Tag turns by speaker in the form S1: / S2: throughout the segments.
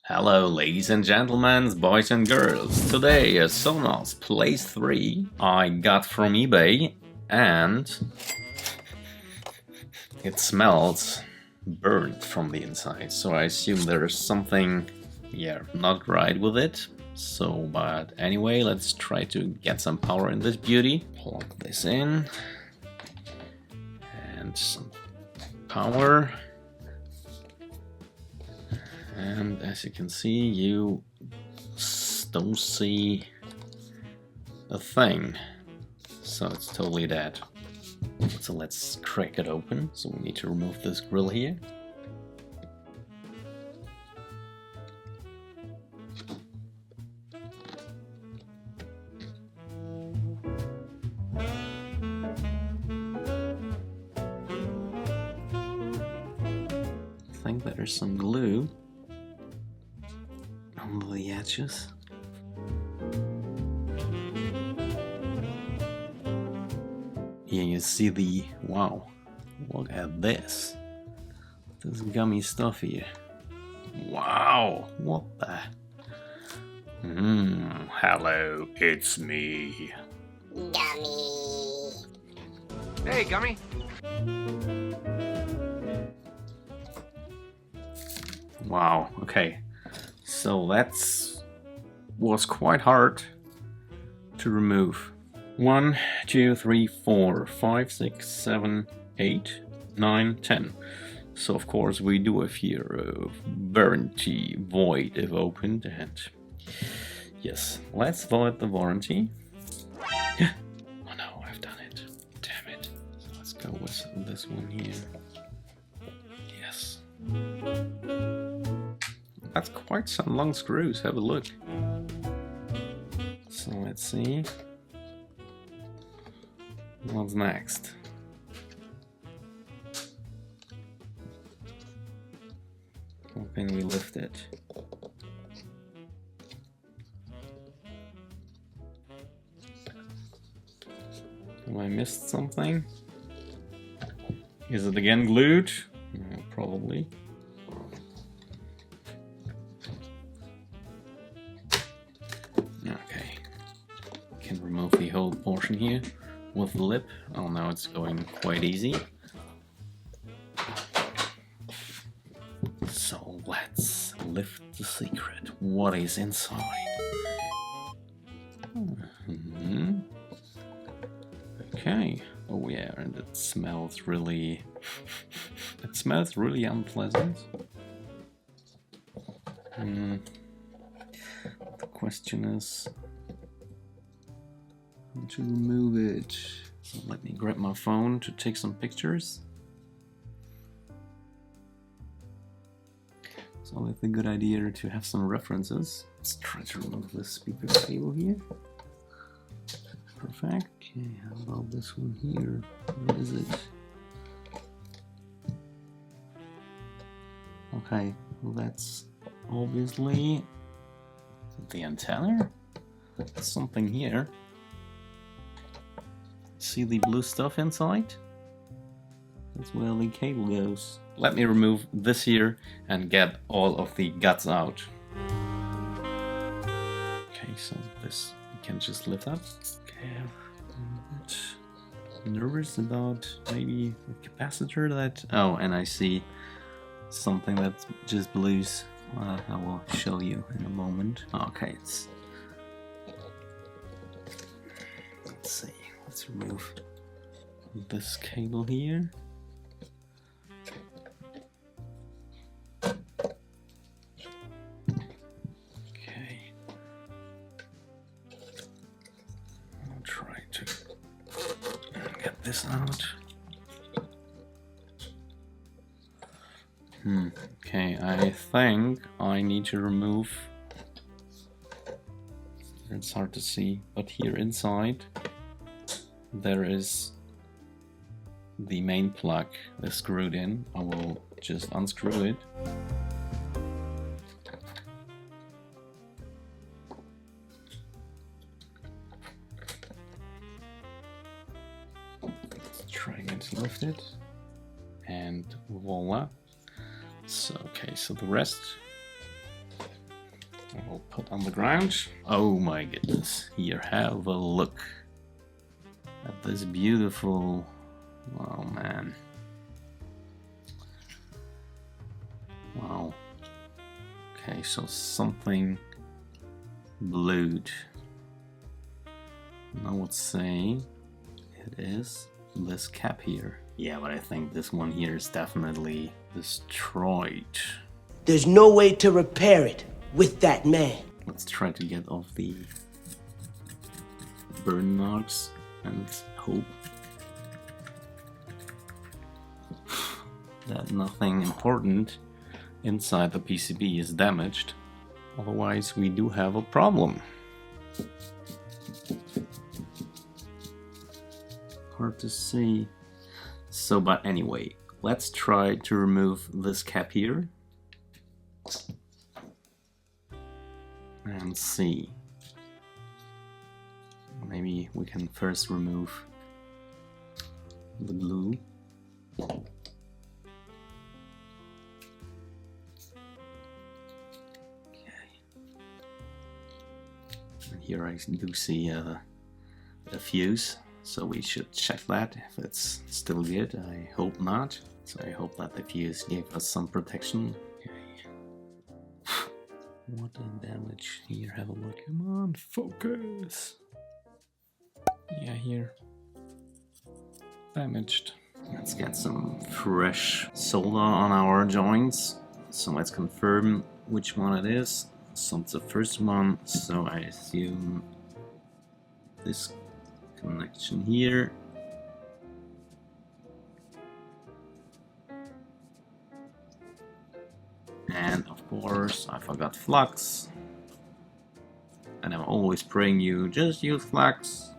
S1: Hello ladies and gentlemen, boys and girls. Today a Sonos Place 3 I got from eBay and it smells burnt from the inside. So I assume there's something, not right with it. But anyway, let's try to get some power in this beauty. Plug this in and some power. And as you can see, you don't see a thing, so it's totally dead. So let's crack it open. So we need to remove this grill here. I think there's some glue on the edges. Here you see the, wow, look at this gummy stuff here. Wow, what the? Hello, it's me.
S2: Gummy.
S3: Hey, Gummy.
S1: Wow, okay. So was quite hard to remove. 1, 2, 3, 4, 5, 6, 7, 8, 9, 10. So of course we do have here a warranty void if opened, and yes, let's void the warranty. Oh no, I've done it. Damn it. So let's go with this one here. Yes. That's quite some long screws, have a look. So let's see. What's next? How can we lift it? Have I missed something? Is it again glued? Probably. Okay. Can remove the whole portion here with the lip. Oh, now it's going quite easy. So let's lift the secret. What is inside? Okay. Oh yeah, and it smells really... it smells really unpleasant. The question is how to remove it. So let me grab my phone to take some pictures. It's always a good idea to have some references. Let's try to remove the speaker cable here. Perfect. Okay, how about this one here? What is it? Okay, well that's obviously the antenna. There's something here. See the blue stuff inside? That's where the cable goes. Let me remove this here and get all of the guts out. Okay, so this you can just lift up. Okay, I'm a bit nervous about maybe the capacitor that... Oh, and I see something that just blues. I will show you in a moment. Okay, let's see. Let's remove this cable here. Okay. I'll try to get this out. Okay, I think I need to remove... It's hard to see, but here inside there is the main plug that's screwed in. I will just unscrew it. Let's try again to lift it. And voila. So, okay, so the rest I'll put on the ground. Oh my goodness, here, have a look at this beautiful, wow man. Wow. Okay, so something blued. And I would say it is this cap here. Yeah, but I think this one here is definitely destroyed.
S4: There's no way to repair it with that man.
S1: Let's try to get off the burn marks and hope that nothing important inside the PCB is damaged. Otherwise, we do have a problem. Hard to see. So, but anyway, let's try to remove this cap here. And see. Maybe we can first remove the glue. Here I do see a fuse, so we should check that if it's still good. I hope not. So I hope that the fuse gave us some protection. Okay. What a damage. Here, have a look. Come on, focus. Yeah, here. Damaged. Let's get some fresh solder on our joints. So let's confirm which one it is. So it's the first one, so I assume this connection here. And of course, I forgot flux. And I'm always praying you, just use flux.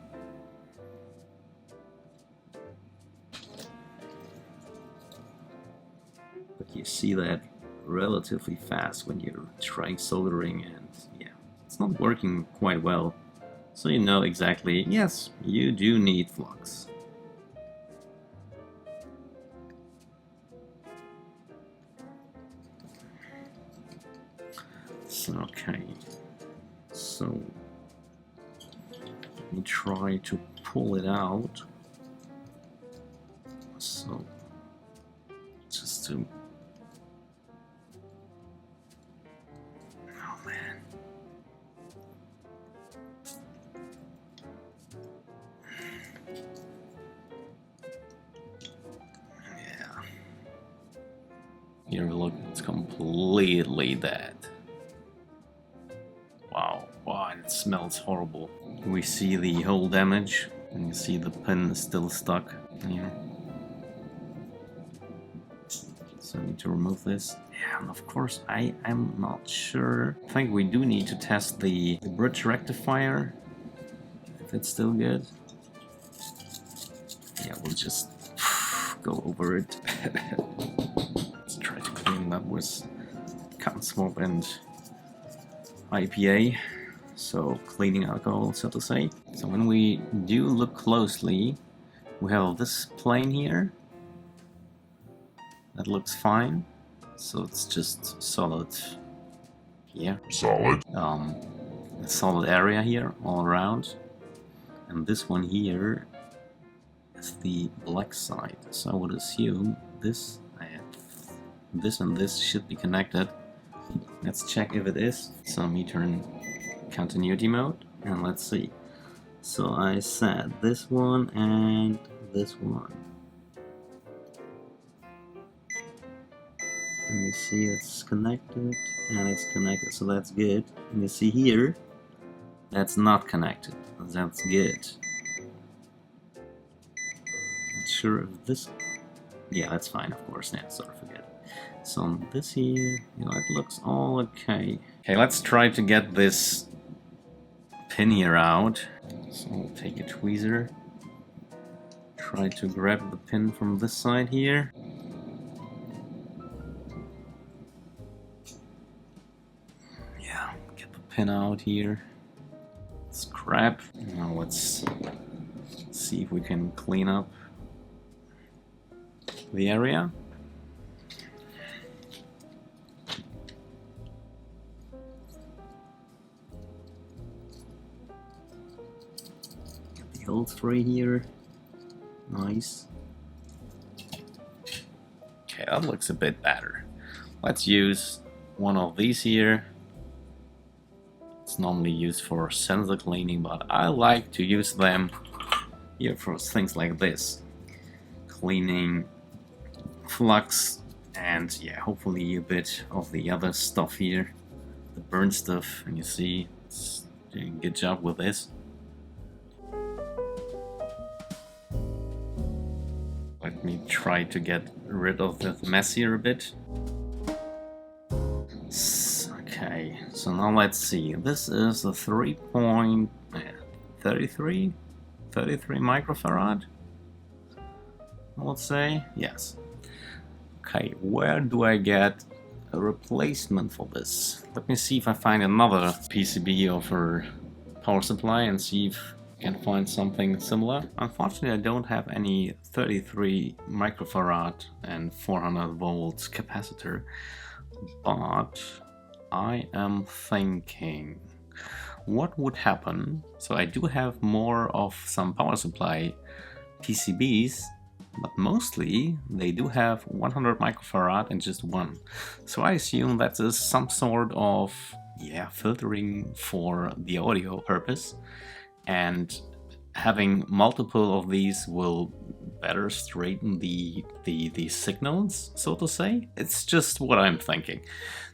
S1: But you see that relatively fast when you're trying soldering, and yeah, it's not working quite well. So you know exactly, yes, you do need flux. So, okay, so let me try to pull it out. So just to here, look, it's completely dead. Wow, wow, and it smells horrible. We see the hole damage, and you see the pin is still stuck here. So I need to remove this. Yeah, and of course, I am not sure. I think we do need to test the bridge rectifier, if it's still good. Yeah, we'll just go over it. Let's try to clean that with cotton swab and IPA, so cleaning alcohol, so to say. So when we do look closely, we have this plane here. That looks fine. So it's just solid. Yeah.
S5: Solid.
S1: A solid area here all around. And this one here is the black side. So I would assume this and this should be connected. Let's check if it is. So let me turn continuity mode and let's see. So I said this one and this one. And you see it's connected and it's connected, so that's good. And you see here, that's not connected. That's good. Not sure if this. Yeah, that's fine, of course. Yeah, sorry, forget. So this here, you know, it looks all okay. Okay, let's try to get this pin here out. So we'll take a tweezer. Try to grab the pin from this side here. Yeah, get the pin out here. It's crap. Now let's see if we can clean up the area. killed 3 here. Nice. Okay, that looks a bit better. Let's use one of these here. It's normally used for sensor cleaning, but I like to use them here for things like this. Cleaning flux and yeah, hopefully a bit of the other stuff here. The burn stuff, and you see it's doing a good job with this. Let me try to get rid of the mess here a bit. Okay, so now let's see. This is a 3.33 microfarad, I would say. Yes. Okay, where do I get a replacement for this? Let me see if I find another PCB of a power supply and see if I can find something similar. Unfortunately, I don't have any 33 microfarad and 400 volts capacitor, but I am thinking what would happen. So I do have more of some power supply PCBs, but mostly they do have 100 microfarad and just one. So I assume that is some sort of filtering for the audio purpose, and having multiple of these will better straighten the signals, so to say. It's just what I'm thinking.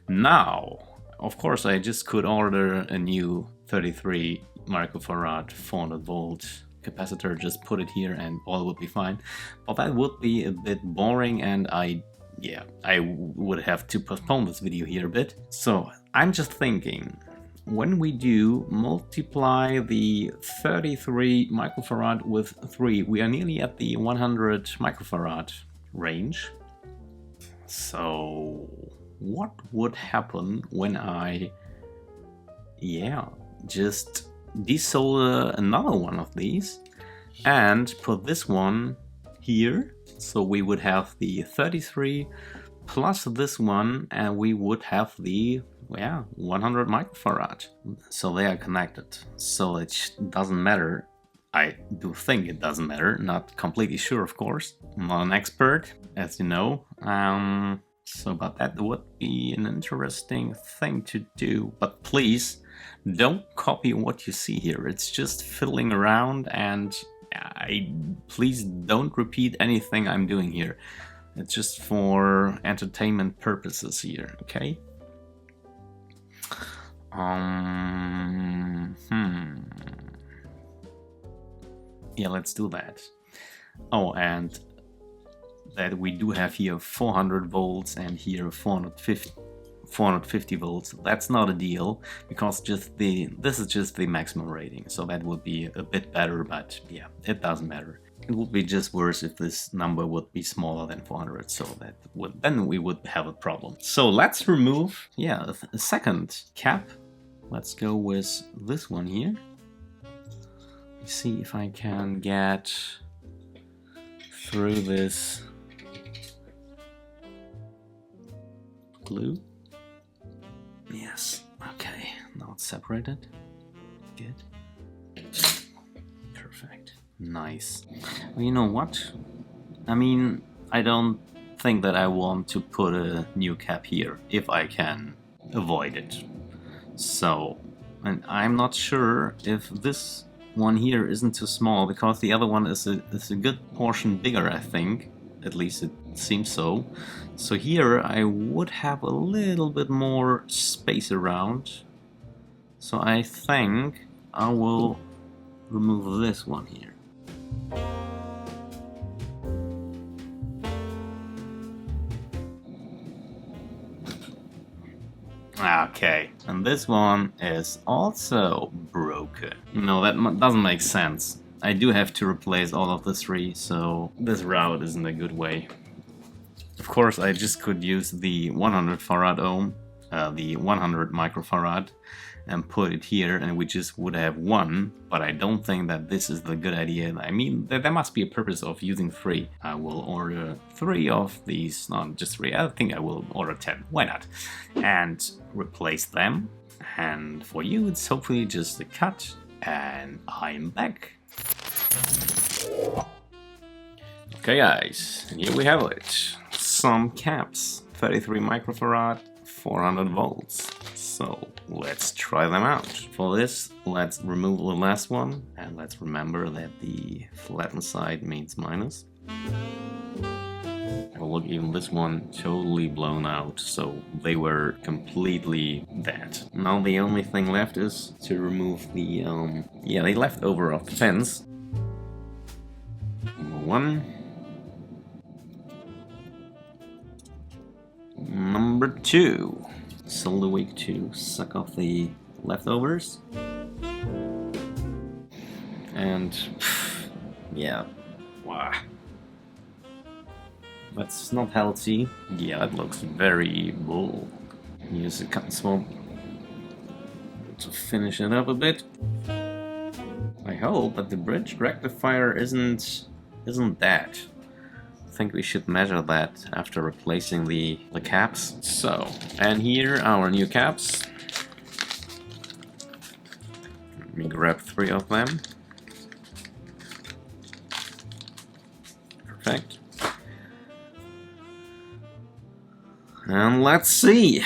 S1: Now, of course, I just could order a new 33 microfarad 400 volt capacitor, just put it here and all would be fine. But that would be a bit boring, and I would have to postpone this video here a bit. So I'm just thinking, when we do multiply the 33 microfarad with 3, we are nearly at the 100 microfarad range. So what would happen when I just desolder another one of these and put this one here? So we would have the 33 plus this one, and we would have the 100 microfarad. So they are connected. So it doesn't matter. I do think it doesn't matter. Not completely sure, of course. I'm not an expert, as you know. But that would be an interesting thing to do. But please don't copy what you see here. It's just fiddling around, and please don't repeat anything I'm doing here. It's just for entertainment purposes here, okay? Yeah, let's do that. Oh, and that we do have here 400 volts and here 450 volts. That's not a deal, because this is just the maximum rating, so that would be a bit better, but yeah, it doesn't matter. It would be just worse if this number would be smaller than 400, so then we would have a problem. So let's remove a second cap. Let's go with this one here. Let's see if I can get through this glue. Yes, okay, now it's separated. Good. Perfect. Nice. Well, you know what? I mean, I don't think that I want to put a new cap here if I can avoid it. So, and I'm not sure if this one here isn't too small, because the other one is a good portion bigger, I think. At least it seems so. So here I would have a little bit more space around. So I think I will remove this one here. Okay, and this one is also broken. No, that doesn't make sense. I do have to replace all of the 3, so this route isn't a good way. Of course, I just could use the 100 farad ohm, the 100 microfarad, and put it here, and we just would have 1, but I don't think that this is the good idea. I mean, there must be a purpose of using 3. I will order 3 of these, not just 3, I think I will order 10, why not? And replace them, and for you it's hopefully just a cut, and I'm back. Okay guys, and here we have it. Some caps, 33 microfarad, 400 volts. So let's try them out. For this, let's remove the last one, and let's remember that the flattened side means minus. Oh, look, even this one totally blown out, so they were completely dead. Now the only thing left is to remove the, the leftover of the pins. Number one. Number two. Solder wick to suck off the leftovers. And, yeah, wow. That's not healthy. Yeah, it looks very bull. Use a cut and swab to finish it up a bit. I hope that the bridge rectifier isn't that. I think we should measure that after replacing the caps. So, and here our new caps. Let me grab 3 of them. Perfect. And let's see.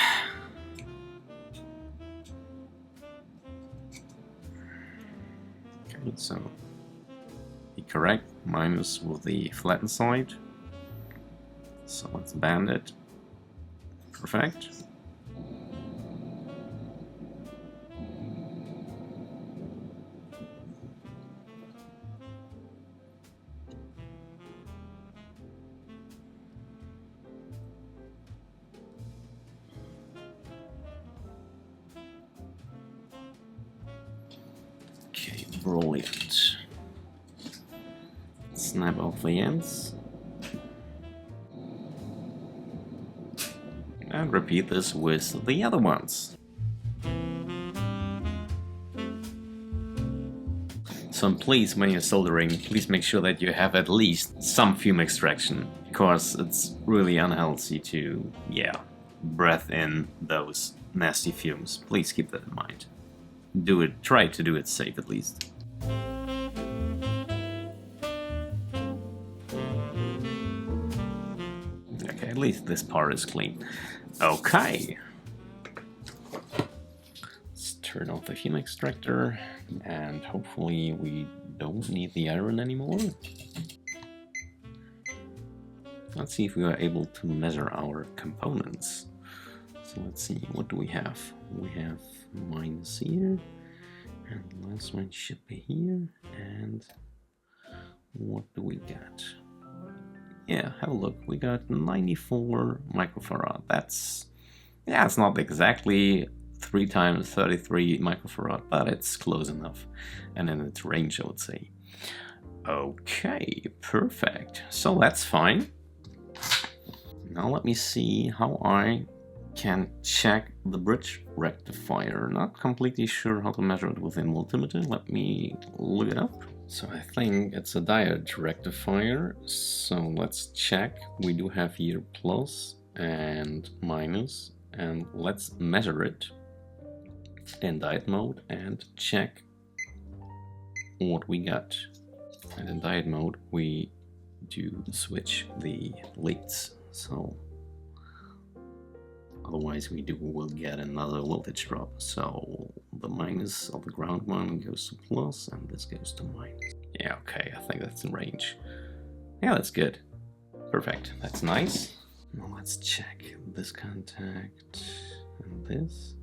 S1: Okay, so be correct, minus with the flattened side. So let's band it. Perfect. Okay, brilliant. Snap off the ends. And repeat this with the other ones. So please, when you're soldering, please make sure that you have at least some fume extraction, because it's really unhealthy to, breathe in those nasty fumes. Please keep that in mind. Try to do it safe at least. Okay, at least this part is clean. Okay. Let's turn off the fume extractor, and hopefully we don't need the iron anymore. Let's see if we are able to measure our components. So let's see, what do we have? We have minus here, and the last one should be here, and what do we got? Yeah, have a look. We got 94 microfarad. That's, it's not exactly 3 times 33 microfarad, but it's close enough. And in its range, I would say. Okay, perfect. So that's fine. Now let me see how I can check the bridge rectifier. Not completely sure how to measure it within multimeter. Let me look it up. So I think it's a diode rectifier, so let's check. We do have here plus and minus, and let's measure it in diode mode and check what we got. And in diode mode we do switch the leads, so otherwise we'll get another voltage drop. So the minus of the ground one goes to plus, and this goes to minus. Yeah, okay, I think that's in range. Yeah, that's good. Perfect, that's nice. Now let's check this contact and this.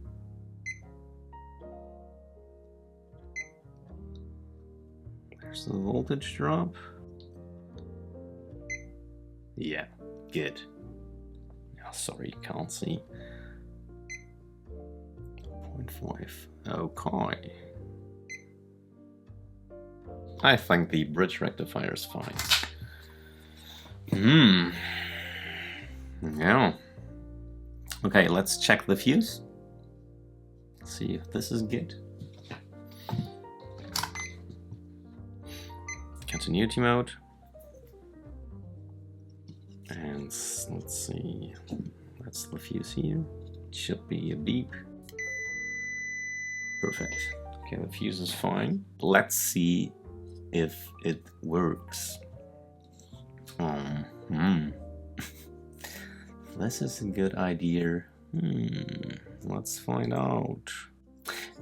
S1: There's the voltage drop. Yeah, good. Oh, sorry, you can't see. 0.5. Okay. I think the bridge rectifier is fine. Yeah. Okay, let's check the fuse. See if this is good. Continuity mode. And let's see. That's the fuse here. It should be a beep. Perfect. Okay, the fuse is fine. Let's see if it works. This is a good idea. Let's find out.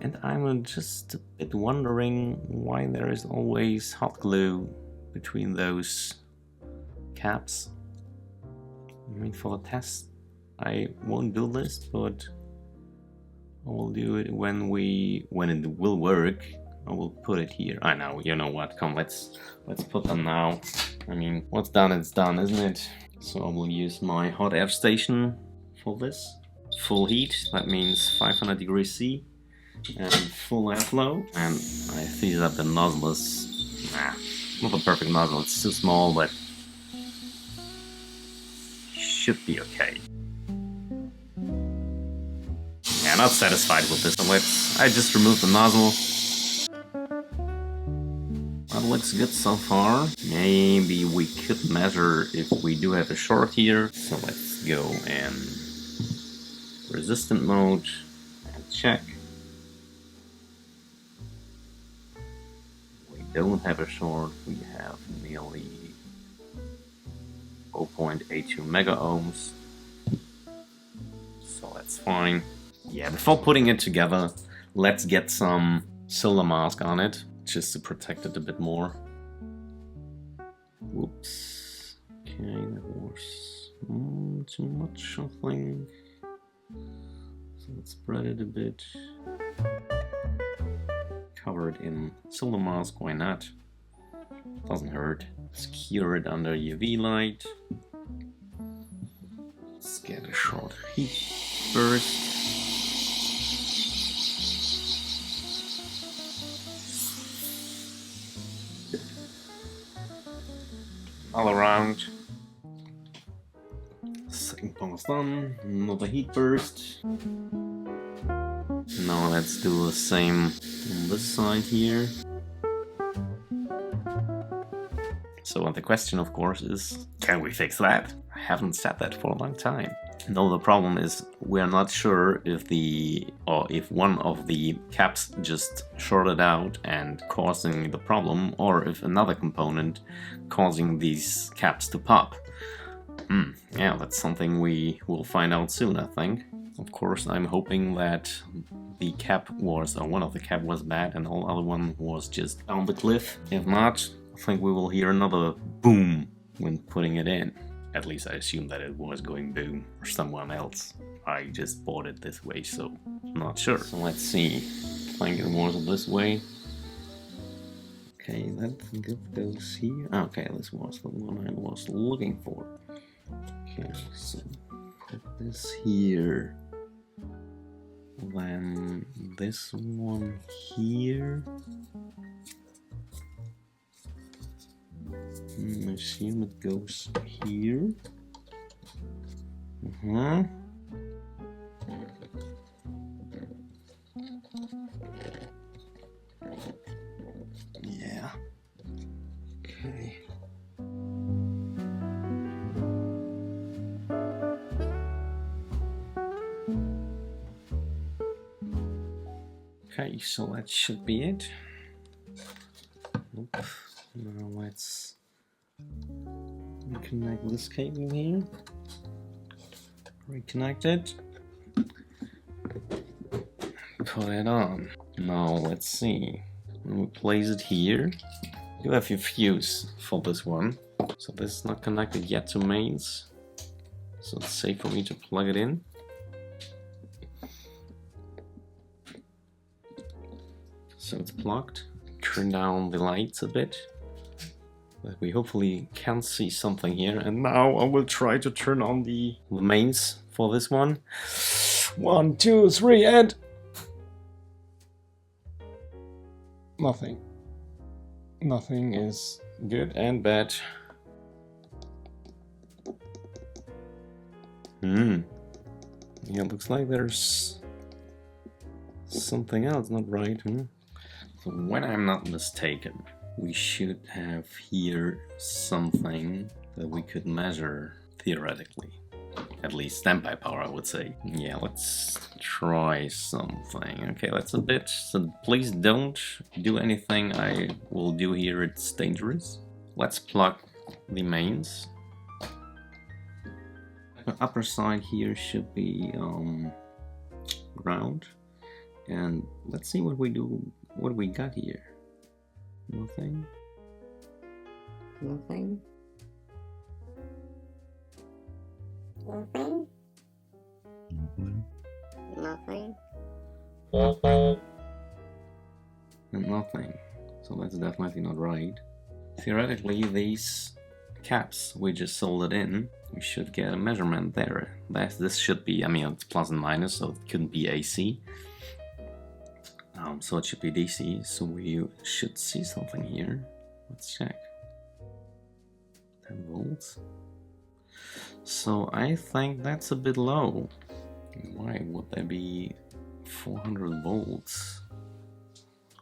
S1: And I'm just a bit wondering why there is always hot glue between those caps. I mean, for the test, I won't do this, but I will do it when it will work. I will put it here. I know, you know what? Come, let's put them now. I mean, what's done, it's done, isn't it? So I will use my hot air station for this. Full heat, that means 500 degrees C, and full airflow. And I see that the nozzle is, not a perfect nozzle. It's too small, but should be okay. Yeah, not satisfied with this. So I just removed the nozzle. That looks good so far. Maybe we could measure if we do have a short here. So let's go in resistant mode and check. We don't have a short. We have nearly 0.82 mega ohms. So that's fine. Yeah, before putting it together, let's get some solar mask on it, just to protect it a bit more. Whoops. Okay, that was too much, I think. So let's spread it a bit. Cover it in solar mask, why not? Doesn't hurt. Secure it under UV light. Let's get a short heat burst. All around. Second pass done. Another heat burst. Now let's do the same on this side here. So the question, of course, is, can we fix that? I haven't said that for a long time. No, the problem is we're not sure if one of the caps just shorted out and causing the problem, or if another component causing these caps to pop. Yeah, that's something we will find out soon, I think. Of course, I'm hoping that the cap was, or one of the cap was bad and all other one was just down the cliff. If not, I think we will hear another boom when putting it in. At least I assume that it was going boom, or someone else. I just bought it this way, so I'm not sure. So let's see. I think it was this way. Okay, that goes here. Okay, this was the one I was looking for. Okay, so put this here. Then this one here. I assume it goes here. Yeah. Okay. Okay, so that should be it. Oop. Now let's reconnect this cable here. Reconnect it. Put it on. Now let's see. When we place it here, you have your fuse for this one. So this is not connected yet to mains. So it's safe for me to plug it in. So it's plugged. Turn down the lights a bit. But we hopefully can see something here. And now I will try to turn on the mains for this one. 1, 2, 3, and nothing. Nothing is good and bad. Yeah, looks like there's something else not right. So when I'm not mistaken, we should have here something that we could measure theoretically. At least standby power, I would say. Yeah, let's try something. Okay, that's a bit, so please don't do anything I will do here, it's dangerous. Let's plug the mains. The upper side here should be ground. And let's see what we do, what we got here. Nothing. Nothing.
S2: Nothing. Nothing.
S1: And nothing. So that's definitely not right. Theoretically, these caps we just soldered in, we should get a measurement there. This should be, I mean, it's plus and minus, so it couldn't be AC. So it should be DC, so we should see something here. Let's check. 10 volts. So I think that's a bit low. Why would there be 400 volts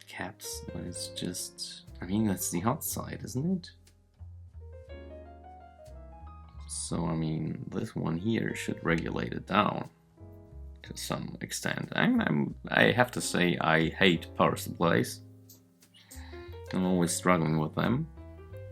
S1: caps when it's just, I mean, that's the hot side, isn't it? So I mean, this one here should regulate it down to some extent. I have to say I hate power supplies. I'm always struggling with them.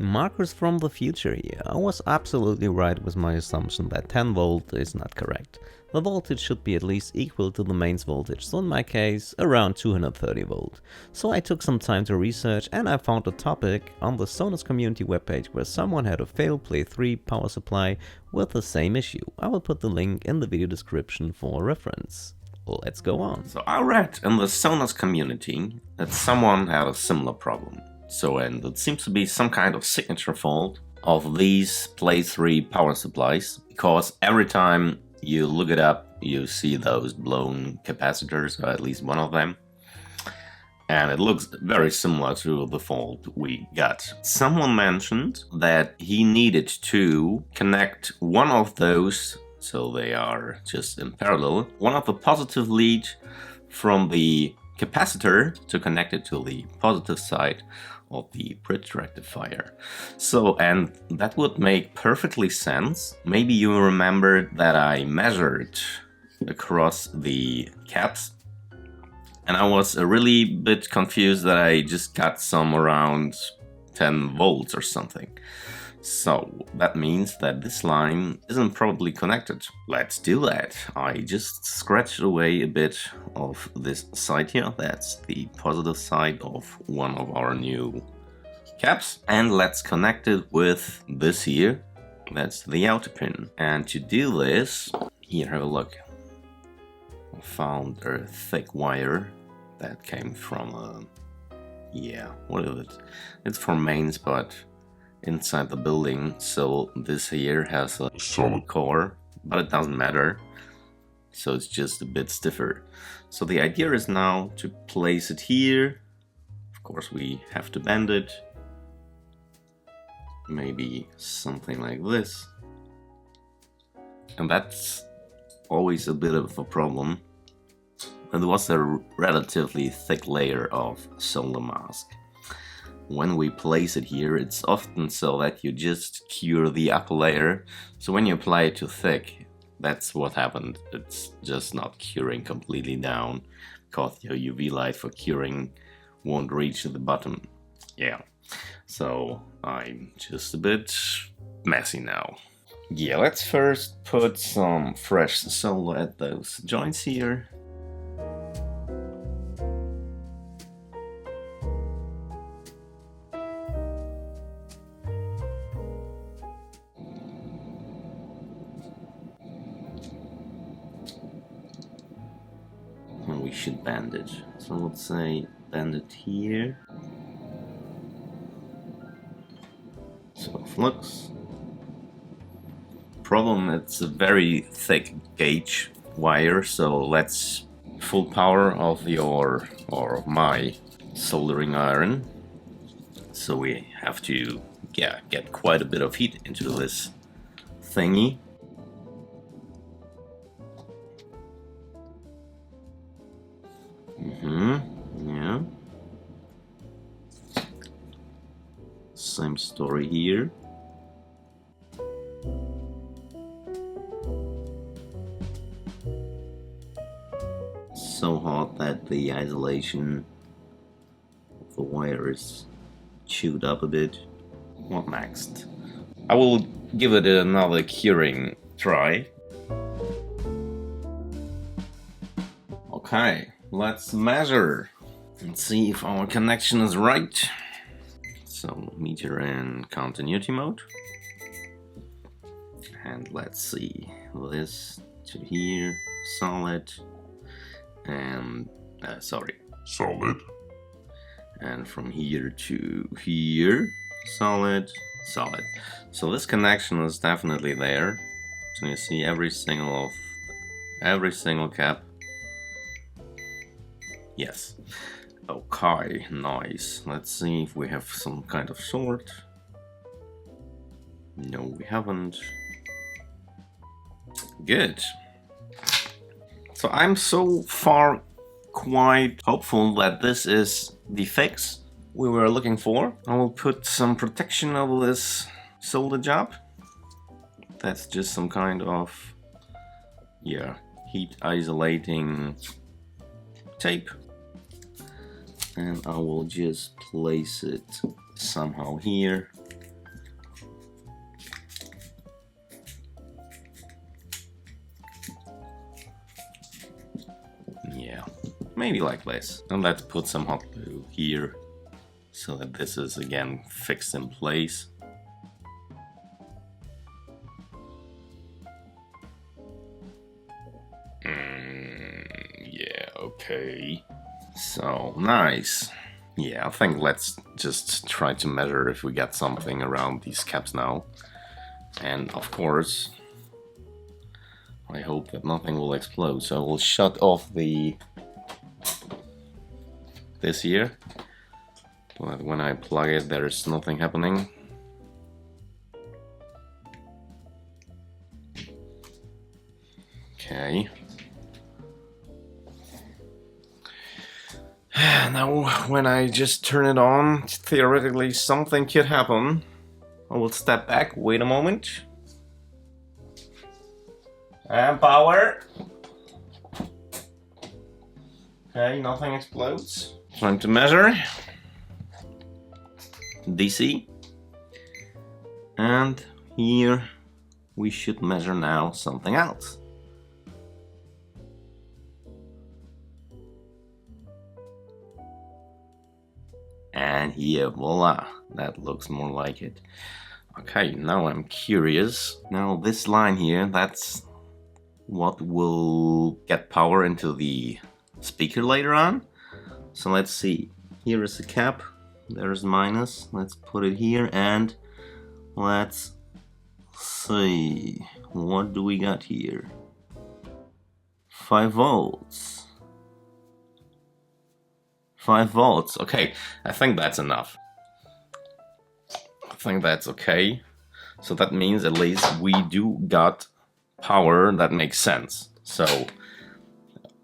S5: Markus from the future here. I was absolutely right with my assumption that 10 volt is not correct. The voltage should be at least equal to the mains voltage, so in my case around 230 volt. So I took some time to research and I found a topic on the Sonos community webpage where someone had a failed Play 3 power supply with the same issue. I will put the link in the video description for reference. Let's go on.
S1: So I read in the Sonos community that someone had a similar problem. So, and it seems to be some kind of signature fault of these Play 3 power supplies, because every time you look it up, you see those blown capacitors, or at least one of them. And it looks very similar to the fault we got. Someone mentioned that he needed to connect one of those, so they are just in parallel, one of the positive lead from the capacitor to connect it to the positive side of the bridge rectifier. So, and that would make perfectly sense. Maybe you remember that I measured across the caps and I was a really bit confused that I just got some around 10 volts or something. So that means that this line isn't probably connected. Let's do that. I just scratched away a bit of this side here. That's the positive side of one of our new caps. And let's connect it with this here. That's the outer pin. And to do this, here, have a look. I found a thick wire that came from yeah, what is it? It's for mains, but inside the building, so this here has a solid core, but it doesn't matter, so it's just a bit stiffer. So the idea is now to place it here. Of course we have to bend it, maybe something like this, and that's always a bit of a problem. It was a relatively thick layer of solder mask. When we place it here, it's often so that you just cure the upper layer. So when you apply it too thick, that's what happened. It's just not curing completely down, because your UV light for curing won't reach the bottom. Yeah, so I'm just a bit messy now. Yeah, let's first put some fresh solder at those joints here. We should bend it. So let's say bend it here. So flux. Problem, it's a very thick gauge wire, so let's full power of your or of my soldering iron. So we have to get quite a bit of heat into this thingy. Yeah. Same story here. the isolation of the wire is chewed up a bit. What next? I will give it another curing try. Okay, let's measure and see if our connection is right. So meter in continuity mode. And let's see, this to here, solid, and solid. And from here to here, solid, solid. So this connection is definitely there. So you see every single cap. Yes. Okay, nice. Let's see if we have some kind of short. No, we haven't. Good. So I'm so far quite hopeful that this is the fix we were looking for. I will put some protection over this solder job. That's just some kind of, yeah, heat isolating tape. And I will just place it somehow here. Yeah, maybe like this. And let's put some hot glue here so that this is again fixed in place. Yeah, okay. So, nice. Yeah, I think let's just try to measure if we get something around these caps now. And of course, I hope that nothing will explode. So I will shut off this here. But when I plug it, there is nothing happening. Okay. Now, when I just turn it on, theoretically something could happen. I will step back, wait a moment. And power. Okay, nothing explodes. Time to measure. DC. And here we should measure now something else. And here, voila, that looks more like it. Okay, now I'm curious. Now this line here, that's what will get power into the speaker later on. So let's see. Here is the cap, there's minus. Let's put it here and let's see. What do we got here? 5 volts. 5 volts. Okay, I think that's enough. I think that's okay. So that means at least we do got power that makes sense. So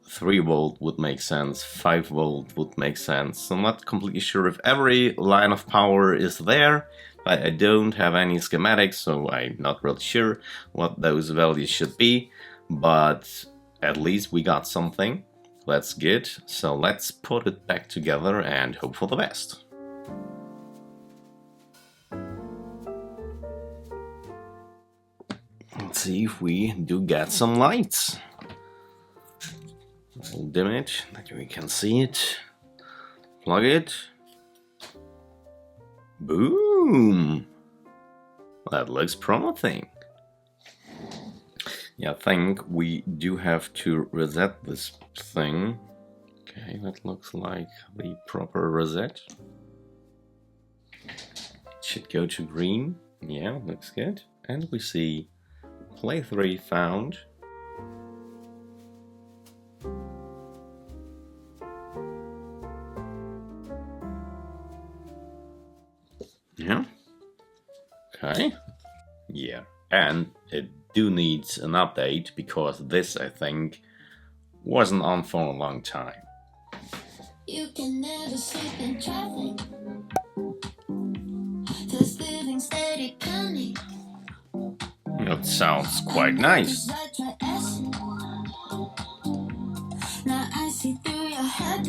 S1: 3 volt would make sense, 5 volt would make sense. I'm not completely sure if every line of power is there. I don't have any schematics, so I'm not really sure what those values should be. But at least we got something. That's good. So let's put it back together and hope for the best. Let's see if we do get some lights. We'll dim it, that we can see it. Plug it. Boom! That looks promising. Yeah, I think we do have to reset this thing. Okay, that looks like the proper reset. Should go to green. Yeah, looks good. And we see play 3 found. Yeah. Okay. Yeah, and it do needs an update because this, I think, wasn't on for a long time.
S6: You can never sleep in traffic. Just living steady coming.
S1: It sounds quite nice.
S6: Now I see through your head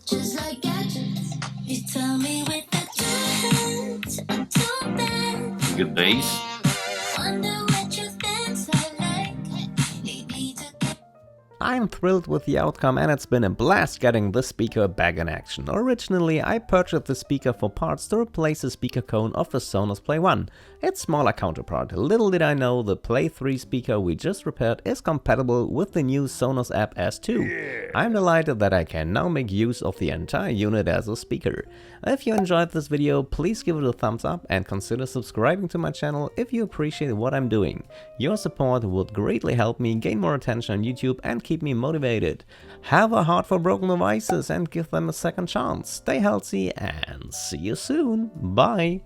S6: just like gadgets. You tell me with the two hands and two bands.
S1: Good bass.
S6: Wonder what you think's I like. Need to get
S5: I'm thrilled with the outcome, and it's been a blast getting this speaker back in action. Originally, I purchased the speaker for parts to replace the speaker cone of the Sonos Play 1, its smaller counterpart. Little did I know the Play 3 speaker we just repaired is compatible with the new Sonos app S2. I'm delighted that I can now make use of the entire unit as a speaker. If you enjoyed this video, please give it a thumbs up and consider subscribing to my channel if you appreciate what I'm doing. Your support would greatly help me gain more attention on YouTube and keep me motivated. Have a heart for broken devices and give them a second chance. Stay healthy and see you soon. Bye.